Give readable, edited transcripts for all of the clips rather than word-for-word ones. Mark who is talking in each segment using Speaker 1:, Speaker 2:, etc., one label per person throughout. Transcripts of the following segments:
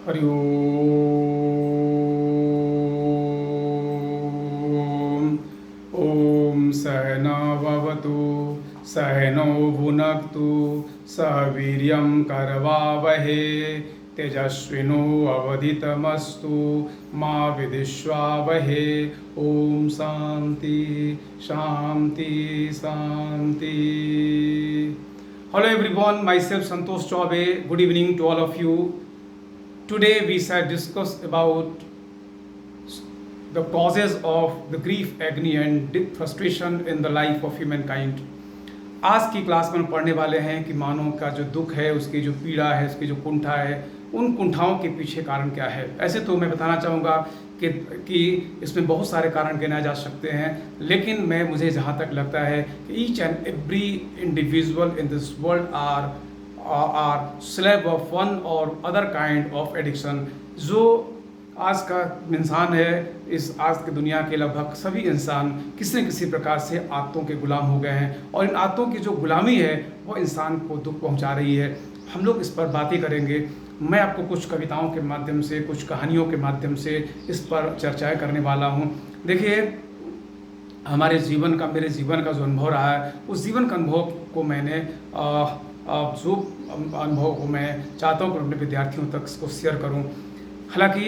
Speaker 1: हरि ओम। ओम सहना भवतु सहनौ भुनक्तु सह वीर्यं करवावहे तेजस्विनो अवधितमस्तु मा विद्विषावहे। ओम शांति शांति शांति। Hello everyone, myself Santosh Chaube. Good evening to all of you. Today we shall discuss about the causes of the grief, agony and frustration in the life of humankind. आज की class में हम पढ़ने वाले हैं कि मानव का जो दुख है, उसकी जो पीड़ा है, उसकी जो कुंठा है, उन कुंठाओं के पीछे कारण क्या है। ऐसे तो मैं बताना चाहूँगा कि इसमें बहुत सारे कारण गिनाए जा सकते हैं, लेकिन मुझे जहाँ तक लगता है कि each and every individual in this world are slave of one और अदर काइंड ऑफ एडिक्शन। जो आज का इंसान है, इस आज की दुनिया के लगभग सभी इंसान किसी न किसी प्रकार से आदतों के गुलाम हो गए हैं, और इन आदतों की जो गुलामी है वो इंसान को दुख पहुंचा रही है। हम लोग इस पर बातें करेंगे। मैं आपको कुछ कविताओं के माध्यम से, कुछ कहानियों के माध्यम से इस पर चर्चाएं करने वाला हूं। देखिए, मेरे जीवन का जो अनुभव रहा है, उस जीवन का अनुभव को मैंने जो अनुभव को मैं चाहता हूँ कि अपने विद्यार्थियों तक इसको शेयर करूँ। हालांकि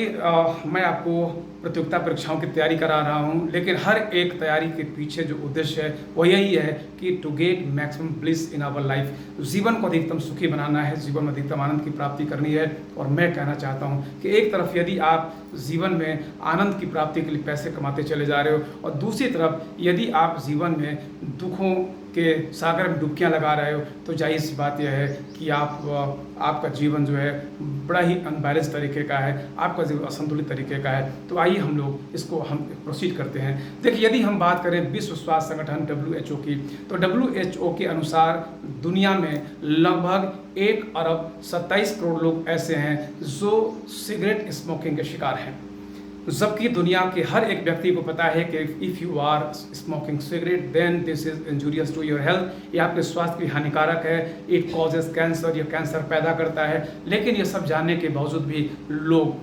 Speaker 1: मैं आपको प्रतियोगिता परीक्षाओं की तैयारी करा रहा हूं, लेकिन हर एक तैयारी के पीछे जो उद्देश्य है वो यही है कि to get maximum bliss in our life. जीवन को अधिकतम सुखी बनाना है, जीवन में अधिकतम आनंद की प्राप्ति करनी है। और मैं कहना चाहता हूं कि एक तरफ यदि आप जीवन में आनंद की प्राप्ति के लिए पैसे कमाते चले जा रहे हो, और दूसरी तरफ यदि आप जीवन में दुखों के सागर में डुबकियां लगा रहे हो, तो जाहिर सी बात यह है कि आपका जीवन जो है बड़ा ही अनबैलेंस तरीके का है, आपका जीवन असंतुलित तरीके का है। तो आइए हम लोग इसको प्रोसीड करते हैं। देखिए, यदि हम बात करें विश्व स्वास्थ्य संगठन WHO की, तो WHO के अनुसार दुनिया में लगभग 1 अरब 27 करोड़ लोग ऐसे हैं जो सिगरेट स्मोकिंग के शिकार हैं, जबकि दुनिया के हर एक व्यक्ति को पता है कि if you are smoking cigarette then this is injurious to your health. ये आपके स्वास्थ्य के लिए हानिकारक है। इट कॉजेज कैंसर, ये कैंसर पैदा करता है। लेकिन ये सब जानने के बावजूद भी लोग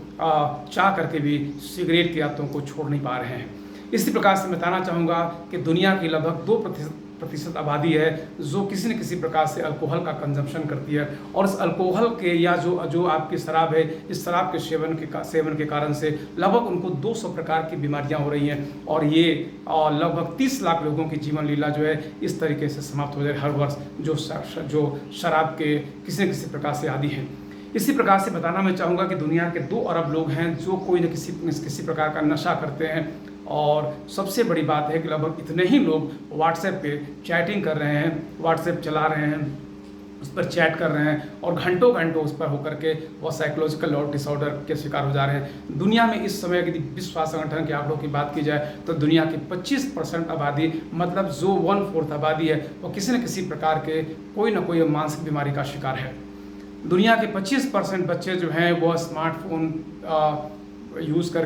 Speaker 1: चाह करके भी सिगरेट की आदतों को छोड़ नहीं पा रहे हैं। इसी प्रकार से मैं बताना चाहूँगा कि दुनिया की लगभग 2% आबादी है जो किसी न किसी प्रकार से अल्कोहल का कंजम्पशन करती है, और इस अल्कोहल के या जो आपकी शराब है, इस शराब के सेवन के कारण से लगभग उनको 200 प्रकार की बीमारियां हो रही हैं, और ये लगभग 30 लाख लोगों की जीवन लीला जो है इस तरीके से समाप्त हो जाए हर वर्ष, जो शराब के किसी न किसी प्रकार से आदी हैं। इसी प्रकार से बताना मैं चाहूँगा कि दुनिया के 2 अरब लोग हैं जो कोई न किसी प्रकार का नशा करते हैं, और सबसे बड़ी बात है कि लगभग इतने ही लोग व्हाट्सएप पे चैटिंग कर रहे हैं, व्हाट्सएप चला रहे हैं, उस पर चैट कर रहे हैं, और घंटों घंटों उस पर होकर के वो साइकोलॉजिकल और डिसऑर्डर के शिकार हो जा रहे हैं। दुनिया में इस समय यदि विश्व स्वास्थ्य संगठन के आंकड़ों की बात की जाए तो दुनिया की 25% आबादी, मतलब जो 1/4 आबादी है, वो किसी न किसी प्रकार के कोई ना कोई मानसिक बीमारी का शिकार है। दुनिया के 25% बच्चे जो हैं वो स्मार्टफोन यूज़ कर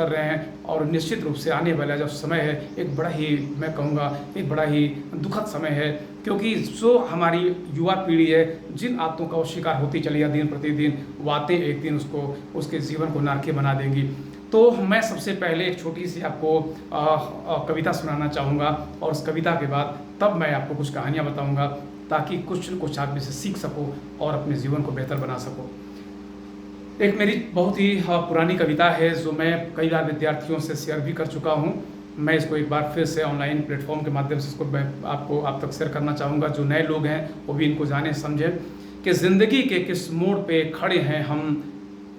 Speaker 1: रहे हैं, और निश्चित रूप से आने वाला जो समय है एक बड़ा ही, मैं कहूँगा एक बड़ा ही दुखद समय है, क्योंकि जो हमारी युवा पीढ़ी है जिन आदतों का वो शिकार होती चली है दिन प्रतिदिन, वो आते एक दिन उसके जीवन को नारकीय बना देंगी। तो मैं सबसे पहले एक छोटी सी आपको कविता सुनाना चाहूँगा, और उस कविता के बाद तब मैं आपको कुछ कहानियाँ बताऊँगा, ताकि कुछ न कुछ आप इससे सीख सको और अपने जीवन को बेहतर बना सको। एक मेरी बहुत ही पुरानी कविता है जो मैं कई बार विद्यार्थियों से शेयर भी कर चुका हूँ। मैं इसको एक बार फिर से ऑनलाइन प्लेटफॉर्म के माध्यम से इसको मैं आप तक शेयर करना चाहूँगा। जो नए लोग हैं वो भी इनको जाने समझें कि ज़िंदगी के किस मोड़ पे खड़े हैं हम,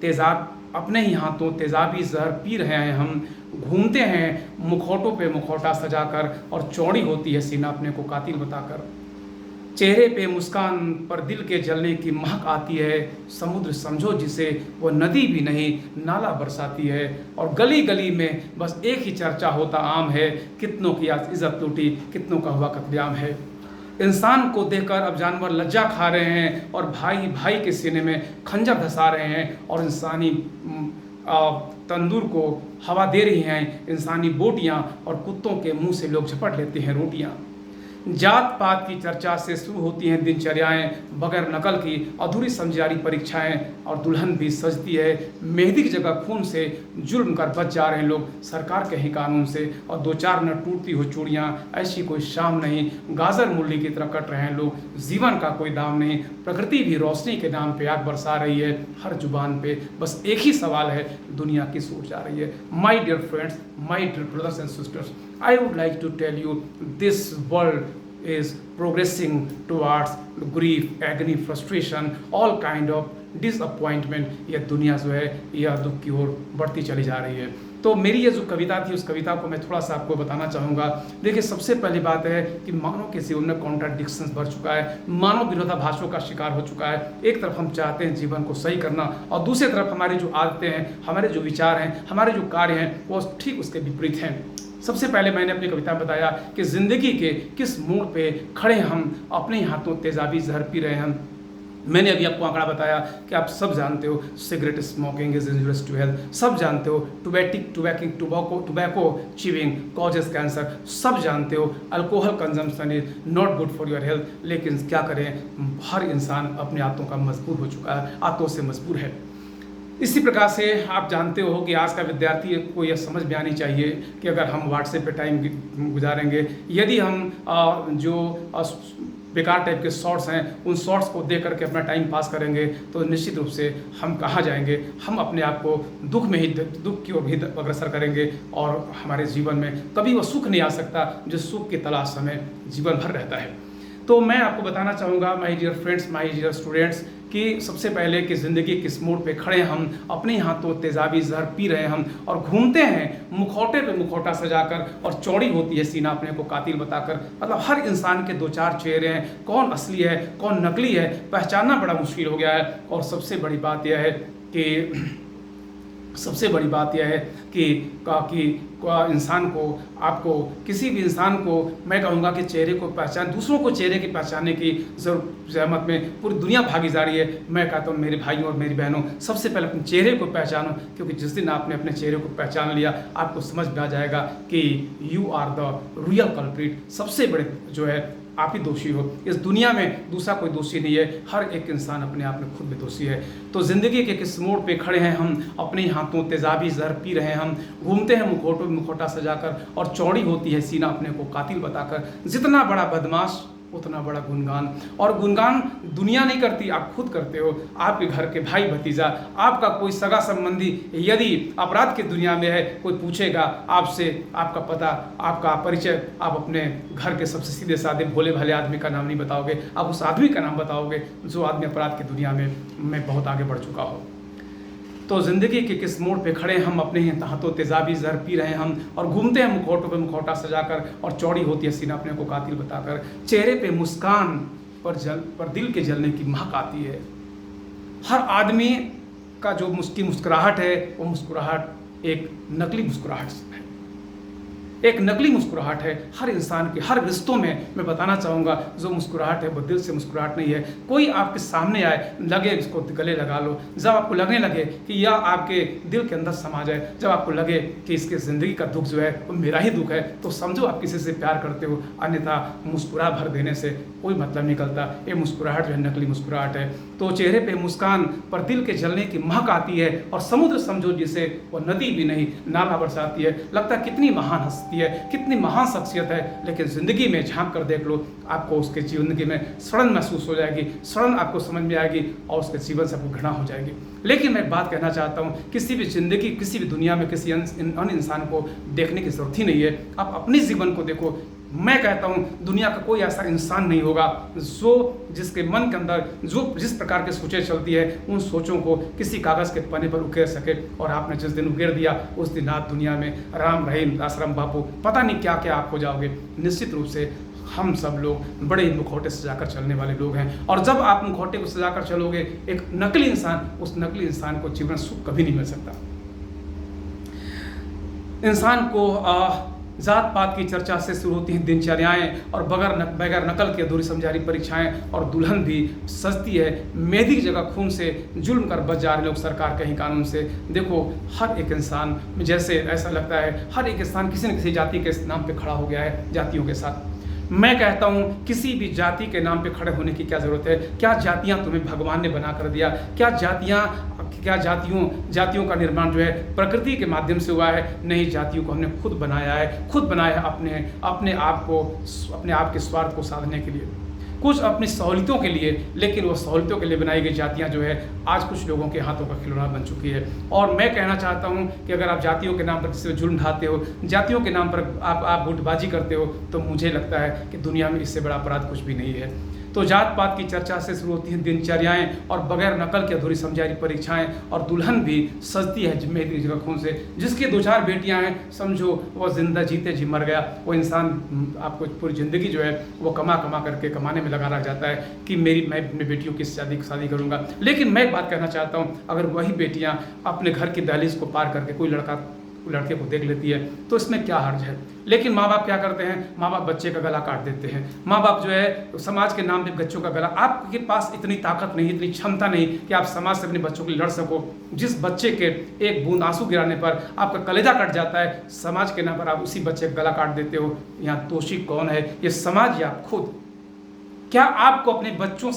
Speaker 1: तेज़ाब अपने ही हाथों तेज़ाबी जहर पी रहे हैं हम, घूमते हैं मुखौटों पे मुखौटा सजाकर, और चौड़ी होती है सीना अपने को कातिल बताकर। चेहरे पे मुस्कान पर दिल के जलने की महक आती है, समुद्र समझो जिसे वो नदी भी नहीं नाला बरसाती है। और गली गली में बस एक ही चर्चा होता आम है, कितनों की आज इज्जत टूटी, कितनों का हुआ कत्लेआम है। इंसान को देखकर अब जानवर लज्जा खा रहे हैं, और भाई भाई के सीने में खंजर धंसा रहे हैं, और इंसानी तंदूर को हवा दे रही हैं इंसानी बोटियां, और कुत्तों के मुंह से लोग झपट लेते हैं रोटियां। जात पात की चर्चा से शुरू होती हैं दिनचर्याएं, बगैर नकल की अधूरी समझदारी परीक्षाएं, और दुल्हन भी सजती है मेहंदी की जगह खून से। जुल्म कर बच जा रहे हैं लोग सरकार के ही कानून से, और दो चार न टूटती हो चूड़ियां, ऐसी कोई शाम नहीं। गाजर मूली की तरह कट रहे हैं लोग, जीवन का कोई दाम नहीं। प्रकृति भी रोशनी के नाम पे आग बरसा रही है हर जुबान पे। बस एक ही सवाल है, दुनिया किस ओर जा रही है। My dear friends, my dear brothers and sisters, I would like to tell you this world is progressing towards grief, agony, frustration, all kind of disappointment। यह दुनिया जो है यह दुख की ओर बढ़ती चली जा रही है। तो मेरी ये जो कविता थी उस कविता को मैं थोड़ा सा आपको बताना चाहूँगा। देखिए, सबसे पहली बात है कि मानव के जीवन में कॉन्ट्राडिक्शंस बढ़ चुका है, मानव विरोधाभासों का शिकार हो चुका है। एक तरफ हम चाहते हैं जीवन को सही करना, और दूसरी तरफ हमारी जो आदतें हैं, हमारे जो विचार हैं, हमारे जो कार्य हैं, वो ठीक उसके विपरीत हैं। सबसे पहले मैंने अपनी कविता में बताया कि ज़िंदगी के किस मोड़ पे खड़े हम, अपने हाथों तेजाबी जहर पी रहे हैं। मैंने अभी आपको आंकड़ा बताया कि आप सब जानते हो cigarette smoking is injurious to health, सब जानते हो टोबैको च्यूइंग कॉजेस कैंसर, सब जानते हो alcohol consumption is not good for your health. लेकिन क्या करें, हर इंसान अपने आदतों का मजबूर हो चुका है, आदतों से मजबूर है। इसी प्रकार से आप जानते हो कि आज का विद्यार्थी को यह समझ में आनी चाहिए कि अगर हम व्हाट्सएप पे टाइम गुजारेंगे, यदि हम जो बेकार टाइप के शॉर्ट्स हैं उन शॉर्ट्स को देख करके अपना टाइम पास करेंगे, तो निश्चित रूप से हम कहाँ जाएंगे। हम अपने आप को दुख की ओर भी अग्रसर करेंगे, और हमारे जीवन में कभी वो सुख नहीं आ सकता जिस सुख की तलाश हमें जीवन भर रहता है। तो मैं आपको बताना चाहूँगा my dear friends, my dear students, कि सबसे पहले कि ज़िंदगी किस मोड़ पे खड़े हम, अपने हाथों तेजाबी जहर पी रहे हम, और घूमते हैं मुखौटे पे मुखौटा सजाकर, और चौड़ी होती है सीना अपने को कातिल बताकर। मतलब हर इंसान के दो चार चेहरे हैं, कौन असली है कौन नकली है पहचानना बड़ा मुश्किल हो गया है। और सबसे बड़ी बात यह है कि इंसान को, आपको किसी भी इंसान को मैं कहूँगा कि चेहरे को पहचान, दूसरों को चेहरे की पहचानने की जहमत में पूरी दुनिया भागी जा रही है। मैं कहता हूँ मेरे भाइयों और मेरी बहनों, सबसे पहले अपने चेहरे को पहचानो, क्योंकि जिस दिन आपने अपने चेहरे को पहचान लिया आपको समझ में आ जाएगा कि you are the real culprit. सबसे बड़े जो है आप ही दोषी हो, इस दुनिया में दूसरा कोई दोषी नहीं है, हर एक इंसान अपने आप में खुद में दोषी है। तो ज़िंदगी के किस मोड़ पे खड़े हैं हम, अपने हाथों तेजाबी जहर पी रहे हैं हम, घूमते हैं मुखौटों में मुखौटा सजाकर, और चौड़ी होती है सीना अपने को कातिल बताकर। जितना बड़ा बदमाश उतना बड़ा गुणगान, और गुणगान दुनिया नहीं करती, आप खुद करते हो। आपके घर के भाई भतीजा, आपका कोई सगा संबंधी यदि अपराध की दुनिया में है, कोई पूछेगा आपसे आपका पता, आपका परिचय, आप अपने घर के सबसे सीधे साधे भोले भाले आदमी का नाम नहीं बताओगे, आप उस आदमी का नाम बताओगे जो आदमी अपराध की दुनिया में बहुत आगे बढ़ चुका हो। तो ज़िंदगी के किस मोड़ पे खड़े हम, अपने हाथों तेजाबी जहर पी रहे हैं हम, और घूमते हैं मुखौटों पे मुखौटा सजाकर, और चौड़ी होती है सीना अपने को कातिल बताकर। चेहरे पे मुस्कान पर दिल के जलने की महक आती है। हर आदमी का जो मुस्कुराहट है वो मुस्कुराहट एक नकली मुस्कुराहट है, एक नकली मुस्कुराहट है। हर इंसान के हर रिश्तों में मैं बताना चाहूँगा जो मुस्कुराहट है वो दिल से मुस्कुराहट नहीं है। कोई आपके सामने आए, लगे इसको गले लगा लो, जब आपको लगने लगे कि यह आपके दिल के अंदर समा जाए, जब आपको लगे कि इसके ज़िंदगी का दुख जो है वो मेरा ही दुख है, तो समझो आप किसी से प्यार करते हो। अन्यथा मुस्कुरा भर देने से कोई मतलब निकलता, ये मुस्कुराहट जो है नकली मुस्कुराहट है। तो चेहरे पे मुस्कान पर दिल के जलने की महक आती है, और समुद्र समझो जिसे वो नदी भी नहीं नाला बरसाती है। लगता है कितनी महान हस्ती है, कितनी महान शख्सियत है, लेकिन ज़िंदगी में झांक कर देख लो, आपको उसके जिंदगी में सड़न महसूस हो जाएगी, सड़न आपको समझ में आएगी, और उसके जीवन से आपको घृणा हो जाएगी। लेकिन मैं बात कहना चाहता हूँ, किसी भी जिंदगी, किसी भी दुनिया में किसी अन्य इंसान को देखने की जरूरत ही नहीं है। आप अपने जीवन को देखो। मैं कहता हूँ दुनिया का कोई ऐसा इंसान नहीं होगा जो जिसके मन के अंदर जो जिस प्रकार के सोचें चलती है, उन सोचों को किसी कागज़ के पन्ने पर उकेर सके। और आपने जिस दिन उकेर दिया उस दिन आप दुनिया में राम रहीम दासराम बापू पता नहीं क्या क्या आप हो जाओगे। निश्चित रूप से हम सब लोग बड़े ही मुखौटे सजाकर चलने वाले लोग हैं, और जब आप मुखौटे को सजाकर चलोगे, एक नकली इंसान, उस नकली इंसान को जीवन सुख कभी नहीं मिल सकता। इंसान को जात पात की चर्चा से शुरू होती हैं दिनचर्याएं, और बगैर नकल की अधूरी समझदारी परीक्षाएं, और दुल्हन भी सजती है मेहंदी की जगह खून से। जुल्म कर बच जा रहे लोग सरकार के ही कानून से। देखो, हर एक इंसान, जैसे ऐसा लगता है हर एक इंसान किसी न किसी जाति के नाम पे खड़ा हो गया है, जातियों के साथ। मैं कहता हूँ किसी भी जाति के नाम पे खड़े होने की क्या ज़रूरत है? क्या जातियाँ तुम्हें भगवान ने बना कर दिया? क्या जातियों का निर्माण जो है प्रकृति के माध्यम से हुआ है? नहीं, जातियों को हमने खुद बनाया है अपने आप के स्वार्थ को साधने के लिए, कुछ अपनी सहूलियतों के लिए। लेकिन वो सहूलियतों के लिए बनाई गई जातियाँ जो है आज कुछ लोगों के हाथों का खिलौना बन चुकी है। और मैं कहना चाहता हूँ कि अगर आप जातियों के नाम पर किसी पे जुल्म ढाते हो, जातियों के नाम पर आप गुटबाजी करते हो, तो मुझे लगता है कि दुनिया में इससे बड़ा अपराध कुछ भी नहीं है। तो जात पात की चर्चा से शुरू होती हैं दिनचर्याएं, और बगैर नकल के अधूरी समझाई परीक्षाएं, और दुल्हन भी सजती है मेहंदी के खून से। जिसकी 2-4 बेटियां हैं, समझो वो जिंदा जीते जी मर गया। वो इंसान आपको पूरी ज़िंदगी जो है वो कमा करके कमाने में लगा रह जाता है कि मैं अपनी बेटियों की शादी करूँगा। लेकिन मैं एक बात कहना चाहता हूँ, अगर वही बेटियाँ अपने घर की दहलीज को पार करके कोई लड़के को देख लेती है तो इसमें क्या हर्ज है? लेकिन माँ बाप क्या करते हैं? माँ बाप बच्चे का गला काट देते हैं। माँ बाप जो है समाज के नाम पे बच्चों का गला, आपके पास इतनी ताकत नहीं, इतनी क्षमता नहीं कि आप समाज से अपने बच्चों के लिए लड़ सको। जिस बच्चे के एक बूंद आंसू गिराने पर आपका कलेजा कट जाता है, समाज के नाम पर आप उसी बच्चे का गला काट देते हो। यहाँ दोषी कौन है? ये समाज या आप खुद? क्या आपको अपने बच्चों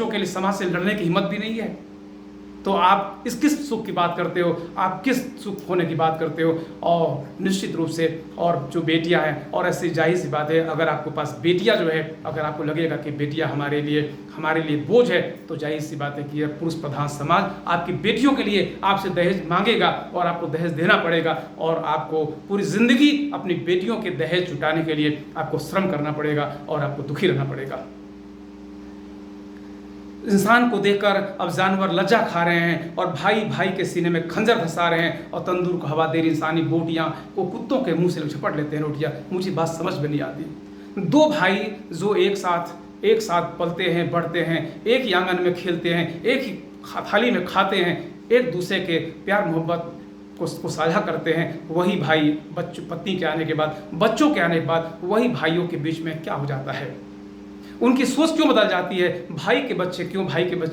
Speaker 1: के लिए समाज से लड़ने की हिम्मत भी नहीं है? तो आप किस सुख की बात करते हो? आप किस सुख होने की बात करते हो? और निश्चित रूप से, और जो बेटियां हैं, और ऐसी जाहिर सी बात है, अगर आपके पास बेटियां जो है, अगर आपको लगेगा कि बेटियां हमारे लिए बोझ है, तो जाहिर सी बात है कि यह पुरुष प्रधान समाज आपकी बेटियों के लिए आपसे दहेज मांगेगा, और आपको दहेज देना पड़ेगा, और आपको पूरी जिंदगी अपनी बेटियों के दहेज जुटाने के लिए आपको श्रम करना पड़ेगा, और आपको दुखी रहना पड़ेगा। इंसान को देखकर अब जानवर लज्जा खा रहे हैं, और भाई के सीने में खंजर धंसा रहे हैं, और तंदूर को हवा दे रही इंसानी बोटियां को कुत्तों के मुंह से झपट लेते हैं रोटियां। मुझे बात समझ में नहीं आती। 2 भाई जो एक साथ पलते हैं, बढ़ते हैं, एक ही आंगन में खेलते हैं, एक ही थाली में खाते हैं, एक दूसरे के प्यार मोहब्बत को साझा करते हैं, वही भाई पत्नी के आने के बाद, बच्चों के आने के बाद, वही भाइयों के बीच में क्या हो जाता है? उनकी सोच क्यों बदल जाती है? भाई के बच्चे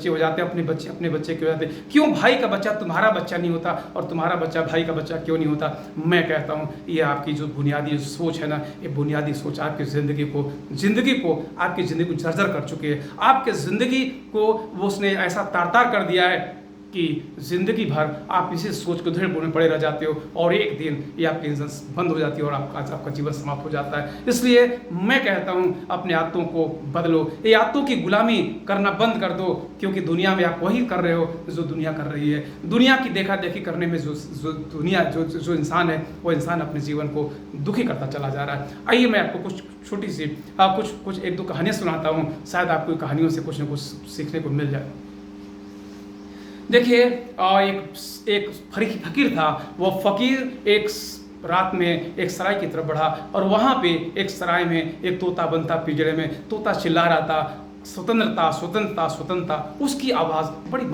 Speaker 1: हो जाते हैं, अपने बच्चे क्यों हो जाते हैं? क्यों भाई का बच्चा तुम्हारा बच्चा नहीं होता, और तुम्हारा बच्चा भाई का बच्चा क्यों नहीं होता? मैं कहता हूँ ये आपकी जो बुनियादी सोच है ना, ये बुनियादी सोच आपकी ज़िंदगी को आपकी ज़िंदगी को जर्जर कर चुकी है। आपके ज़िंदगी को वो उसने ऐसा तार कर दिया है कि ज़िंदगी भर आप इसी सोच को धीरे में पड़े रह जाते हो, और एक दिन ये आपकी इंजन बंद हो जाती है, और आपका जीवन समाप्त हो जाता है। इसलिए मैं कहता हूँ अपने आदतों को बदलो, ये आदतों की गुलामी करना बंद कर दो, क्योंकि दुनिया में आप वही कर रहे हो जो दुनिया कर रही है। दुनिया की देखा देखी करने में जो इंसान है, वो इंसान अपने जीवन को दुखी करता चला जा रहा है। आइए मैं आपको कुछ छोटी सी कुछ 1-2 कहानियाँ सुनाता हूँ, शायद आपको कहानियों से कुछ न कुछ सीखने को मिल जाए। देखिए, एक फकीर था। वो फकीर एक रात में एक सराय की तरफ बढ़ा, और वहाँ पे एक सराय में एक तोता बनता पिंजरे में। तोता चिल्ला रहा था, स्वतंत्रता स्वतंत्रता स्वतंत्रता। उसकी आवाज़ बड़ी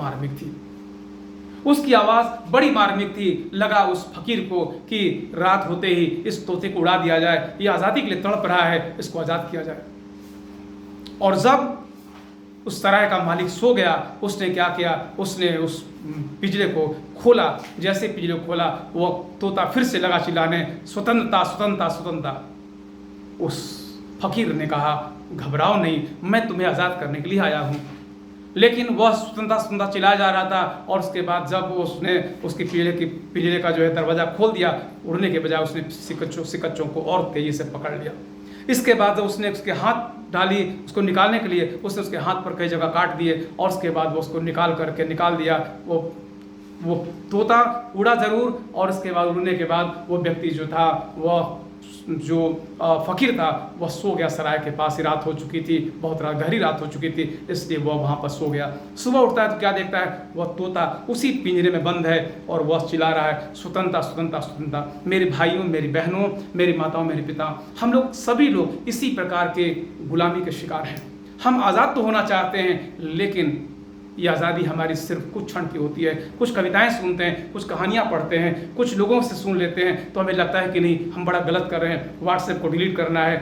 Speaker 1: मार्मिक थी। लगा उस फकीर को कि रात होते ही इस तोते को उड़ा दिया जाए, ये आज़ादी के लिए तड़प रहा है, इसको आज़ाद किया जाए। और जब उस सराय का मालिक सो गया, उसने क्या किया? उसने उस पिंजरे को खोला। जैसे पिंजरे को खोला, वो तोता फिर से लगा चिल्लाने, स्वतंत्रता स्वतंत्रता स्वतंत्रता। उस फकीर ने कहा, घबराओ नहीं, मैं तुम्हें आज़ाद करने के लिए आया हूँ। लेकिन वह स्वतंत्रता चिल्लाया जा रहा था, और उसके बाद जब उसने उसके पिंजरे का जो है दरवाज़ा खोल दिया, उड़ने के बजाय उसने सिकच्चों को और तेजी से पकड़ लिया। इसके बाद उसने उसके हाथ डाली, उसको निकालने के लिए उसने उसके हाथ पर कई जगह काट दिए, और उसके बाद वो उसको निकाल दिया। वो तोता उड़ा ज़रूर, और उसके बाद उड़ने के बाद वो व्यक्ति जो था, वह जो फकीर था, वह सो गया। सराय के पास ही रात हो चुकी थी, बहुत गहरी रात हो चुकी थी, इसलिए वह वहाँ पर सो गया। सुबह उठता है तो क्या देखता है? वह तोता उसी पिंजरे में बंद है, और वह चिल्ला रहा है, स्वतंत्रता स्वतंत्रता स्वतंत्रता। मेरे भाइयों, मेरी बहनों, मेरी माताओं, मेरे पिता, हम लोग सभी लोग इसी प्रकार के गुलामी के शिकार हैं। हम आज़ाद तो होना चाहते हैं, लेकिन ये आज़ादी हमारी सिर्फ कुछ क्षण की होती है। कुछ कविताएं सुनते हैं, कुछ कहानियां पढ़ते हैं, कुछ लोगों से सुन लेते हैं, तो हमें लगता है कि नहीं, हम बड़ा गलत कर रहे हैं। व्हाट्सएप को डिलीट करना है,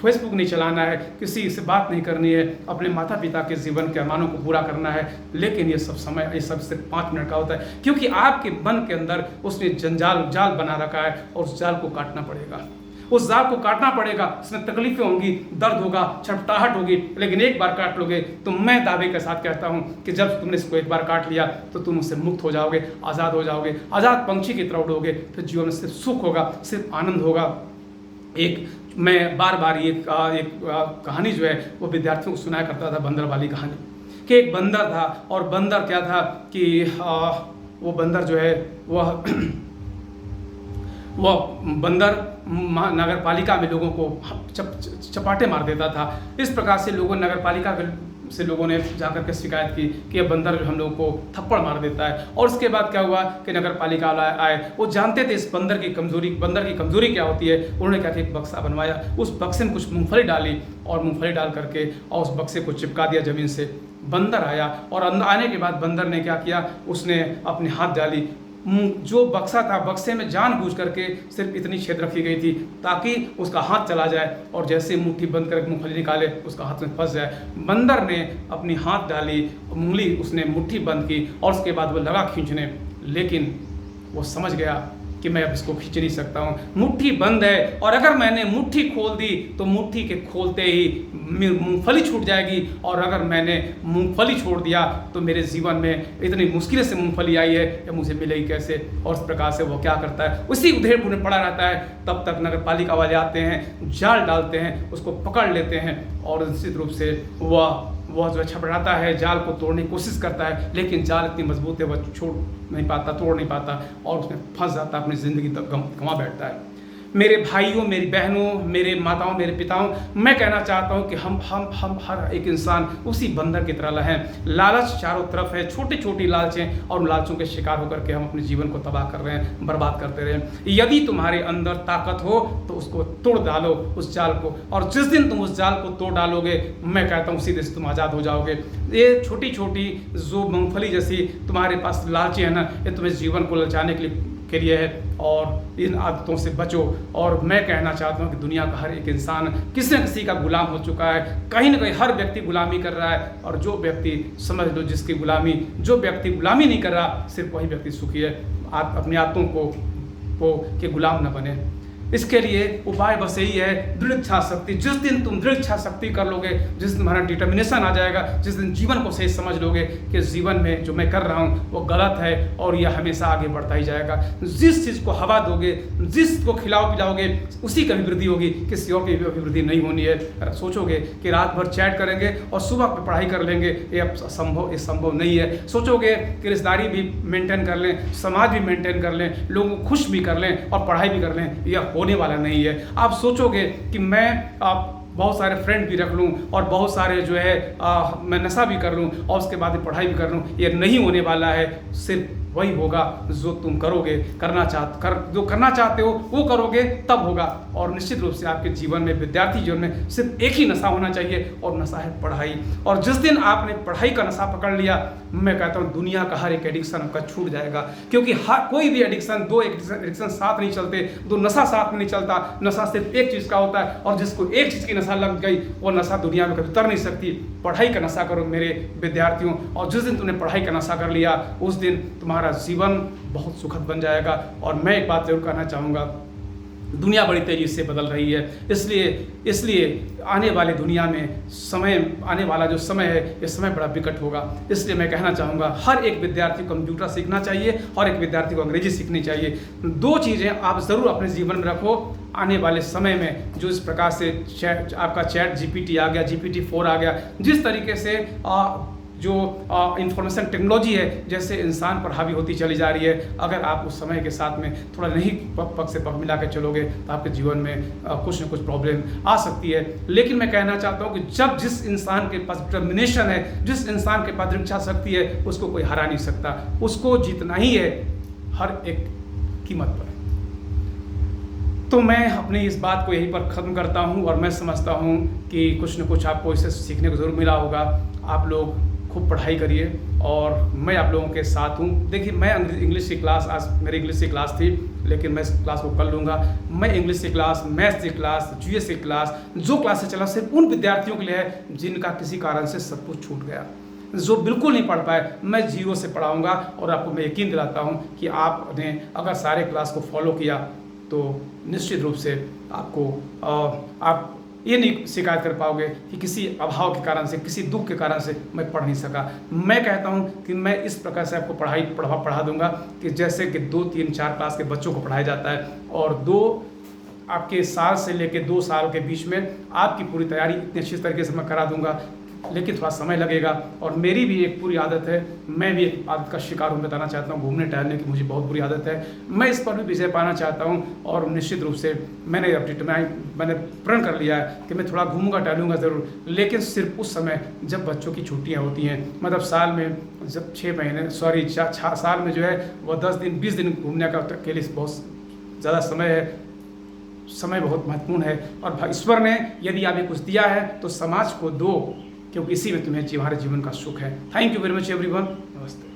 Speaker 1: फेसबुक नहीं चलाना है, किसी से बात नहीं करनी है, अपने माता पिता के जीवन के अरमानों को पूरा करना है। लेकिन ये सब सिर्फ 5 मिनट का होता है, क्योंकि आपके मन के अंदर उसने जाल बना रखा है, और उस जाल को काटना पड़ेगा। उस जाल को काटना पड़ेगा, उसमें तकलीफें होंगी, दर्द होगा, छटपटाहट होगी, लेकिन एक बार काट लोगे तो मैं दावे के साथ कहता हूं कि जब तुमने इसको एक बार काट लिया तो तुम उससे मुक्त हो जाओगे, आज़ाद हो जाओगे, आज़ाद पंछी की तरह उड़ोगे। फिर जीवन में सिर्फ सुख होगा, सिर्फ आनंद होगा। एक मैं बार बार ये एक कहानी जो है वो विद्यार्थियों को सुनाया करता था, बंदर वाली कहानी, कि एक बंदर था और बंदर क्या था कि वो बंदर जो है वह बंदर नगर पालिका में लोगों को चपाटे मार देता था। इस प्रकार से नगर पालिका से लोगों ने जाकर के शिकायत की कि यह बंदर जो हम लोगों को थप्पड़ मार देता है। और उसके बाद क्या हुआ कि नगर पालिका आए, वो जानते थे इस बंदर की कमजोरी क्या होती है। उन्होंने क्या कि एक बक्सा बनवाया, उस बक्से में कुछ मूंगफली डाली और मूंगफली डाल करके और उस बक्से को चिपका दिया जमीन से। बंदर आया और आने के बाद बंदर ने क्या किया, उसने अपने हाथ डाली, जो बक्सा था बक्से में जानबूझ करके सिर्फ इतनी छेद रखी गई थी ताकि उसका हाथ चला जाए और जैसे मुट्ठी बंद करके मूंगफली निकाले उसका हाथ में फंस जाए। बंदर ने अपनी हाथ डाली, उंगली उसने मुट्ठी बंद की और उसके बाद वो लगा खींचने, लेकिन वो समझ गया कि मैं अब इसको खींच नहीं सकता हूँ, मुट्ठी बंद है और अगर मैंने मुट्ठी खोल दी तो मुट्ठी के खोलते ही मूंगफली छूट जाएगी और अगर मैंने मूंगफली छोड़ दिया तो मेरे जीवन में इतनी मुश्किल से मूंगफली आई है या मुझे मिलेगी कैसे। और इस प्रकार से वो क्या करता है, उसी उधेड़ बुने पड़ा रहता है। तब तक नगर पालिका वाले आते हैं, जाल डालते हैं, उसको पकड़ लेते हैं और निश्चित रूप से वह जो छपड़ाता है, जाल को तोड़ने की कोशिश करता है, लेकिन जाल इतनी मजबूत है वह छोड़ नहीं पाता, तोड़ नहीं पाता और उसमें फंस जाता है, अपनी ज़िंदगी तक गंवा बैठता है। मेरे भाइयों, मेरी बहनों, मेरे माताओं, मेरे पिताओं, मैं कहना चाहता हूँ कि हम हर एक इंसान उसी बंदर की तरह हैं। लालच चारों तरफ है, छोटी छोटी लालचें, और लालचों के शिकार होकर के हम अपने जीवन को तबाह कर रहे हैं, बर्बाद करते रहे हैं। यदि तुम्हारे अंदर ताकत हो तो उसको तोड़ डालो, उस जाल को, और जिस दिन तुम उस जाल को तोड़ डालोगे मैं कहता हूँ उसी दिन से तुम आज़ाद हो जाओगे। ये छोटी छोटी जो मूंगफली जैसी तुम्हारे पास लालचें हैं ना, ये तुम्हें जीवन को ललचाने के लिए है, और इन आदतों से बचो। और मैं कहना चाहता हूँ कि दुनिया का हर एक इंसान किसी न किसी का गुलाम हो चुका है, कहीं ना कहीं हर व्यक्ति गुलामी कर रहा है, और जो व्यक्ति समझ लो जो व्यक्ति गुलामी नहीं कर रहा सिर्फ वही व्यक्ति सुखी है। आप अपनी आदतों को के गुलाम न बने। इसके लिए उपाय बस यही है, दृढ़ इच्छा शक्ति। जिस दिन तुम दृढ़ इच्छा शक्ति कर लोगे, जिस दिन तुम्हारा डिटर्मिनेशन आ जाएगा, जिस दिन जीवन को सही समझ लोगे कि जीवन में जो मैं कर रहा हूँ वो गलत है और यह हमेशा आगे बढ़ता ही जाएगा। जिस चीज़ को हवा दोगे, जिस को खिलाओ पिलाओगे, उसी की अभिवृद्धि होगी, किसी और की अभिवृद्धि नहीं होनी है। अगर सोचोगे कि रात भर चैट करेंगे और सुबह पर पढ़ाई कर लेंगे, ये संभव नहीं है। सोचोगे कि रिश्तेदारी भी मेंटेन कर लें, समाज भी मेंटेन कर लें, लोगों को खुश भी कर लें और पढ़ाई भी कर लें, यह होने वाला नहीं है। आप सोचोगे कि मैं बहुत सारे फ्रेंड भी रख लूं और बहुत सारे जो है मैं नशा भी कर लूं और उसके बाद पढ़ाई भी कर लूं, ये नहीं होने वाला है। सिर्फ वही होगा जो तुम करोगे, जो करना चाहते हो वो करोगे तब होगा। और निश्चित रूप से आपके जीवन में, विद्यार्थी जीवन में सिर्फ एक ही नशा होना चाहिए और नशा है पढ़ाई। और जिस दिन आपने पढ़ाई का नशा पकड़ लिया, मैं कहता हूँ दुनिया का हर एक एडिक्शन आपका छूट जाएगा। क्योंकि कोई भी एडिक्शन, दो एडिक्शन साथ नहीं चलते, दो नशा साथ में नहीं चलता। नशा सिर्फ एक चीज़ का होता है और जिसको एक चीज़ की नशा लग गई वो नशा दुनिया में कभी उतर नहीं सकती। पढ़ाई का नशा करो मेरे विद्यार्थियों, और जिस दिन तुमने पढ़ाई का नशा कर लिया उस दिन तुम्हारा जीवन बहुत सुखद बन जाएगा। और मैं एक बात जरूर कहना चाहूँगा, दुनिया बड़ी तेजी से बदल रही है, इसलिए आने वाले दुनिया में आने वाला जो समय है, ये समय बड़ा विकट होगा। इसलिए मैं कहना चाहूँगा हर एक विद्यार्थी को कंप्यूटर सीखना चाहिए और एक विद्यार्थी को अंग्रेजी सीखनी चाहिए। दो चीज़ें आप ज़रूर अपने जीवन में रखो। आने वाले समय में जो इस प्रकार से आपका चैट GPT आ गया, GPT 4 आ गया, जिस तरीके से जो इंफॉर्मेशन टेक्नोलॉजी है जैसे इंसान पर हावी होती चली जा रही है, अगर आप उस समय के साथ में थोड़ा नहीं पग से पग मिला के चलोगे तो आपके जीवन में कुछ न कुछ प्रॉब्लम आ सकती है। लेकिन मैं कहना चाहता हूँ कि जिस इंसान के पास डिटर्मिनेशन है, जिस इंसान के पास इच्छा शक्ति है, उसको कोई हरा नहीं सकता। उसको जीतना ही है हर एक कीमत पर। तो मैं अपनी इस बात को यहीं पर ख़त्म करता हूँ और मैं समझता हूँ कि कुछ न कुछ आपको इससे सीखने को ज़रूर मिला होगा। आप लोग खूब पढ़ाई करिए और मैं आप लोगों के साथ हूँ। देखिए, मैं इंग्लिश की क्लास, आज मेरी इंग्लिश की क्लास थी लेकिन मैं इस क्लास को कर लूँगा। मैं इंग्लिश की क्लास, मैथ्स की क्लास, GS की क्लास, जो क्लासेस चला सिर्फ उन विद्यार्थियों के लिए है जिनका किसी कारण से सब कुछ छूट गया, जो बिल्कुल नहीं पढ़ पाए। मैं 0 से पढ़ाऊँगा और आपको मैं यकीन दिलाता हूँ कि आपने अगर सारे क्लास को फॉलो किया तो निश्चित रूप से आपको आप ये नहीं शिकायत कर पाओगे कि किसी अभाव के कारण से, किसी दुख के कारण से मैं पढ़ नहीं सका। मैं कहता हूँ कि मैं इस प्रकार से आपको पढ़ा दूंगा कि जैसे कि 2, 3, 4 क्लास के बच्चों को पढ़ाया जाता है, और 2 आपके साल से लेकर 2 साल के बीच में आपकी पूरी तैयारी इतनी अच्छी तरीके से मैं करा दूंगा, लेकिन थोड़ा समय लगेगा। और मेरी भी एक पूरी आदत है, मैं भी एक आदत का शिकार हूँ, बताना चाहता हूँ, घूमने टहलने की मुझे बहुत बुरी आदत है। मैं इस पर भी विजय पाना चाहता हूँ, और निश्चित रूप से मैंने प्रण कर लिया है कि मैं थोड़ा घूमूंगा टहलूंगा ज़रूर, लेकिन सिर्फ उस समय जब बच्चों की छुट्टियाँ होती हैं। मतलब साल में जब 6 महीने साल में जो है वो 10 दिन 20 दिन घूमने का के लिए बहुत ज़्यादा समय है। समय बहुत महत्वपूर्ण है, और ईश्वर ने यदि आपने कुछ दिया है तो समाज को दो, क्योंकि इसी में तुम्हें तुम्हारे जीवन का सुख है। Thank you very much everyone. नमस्ते।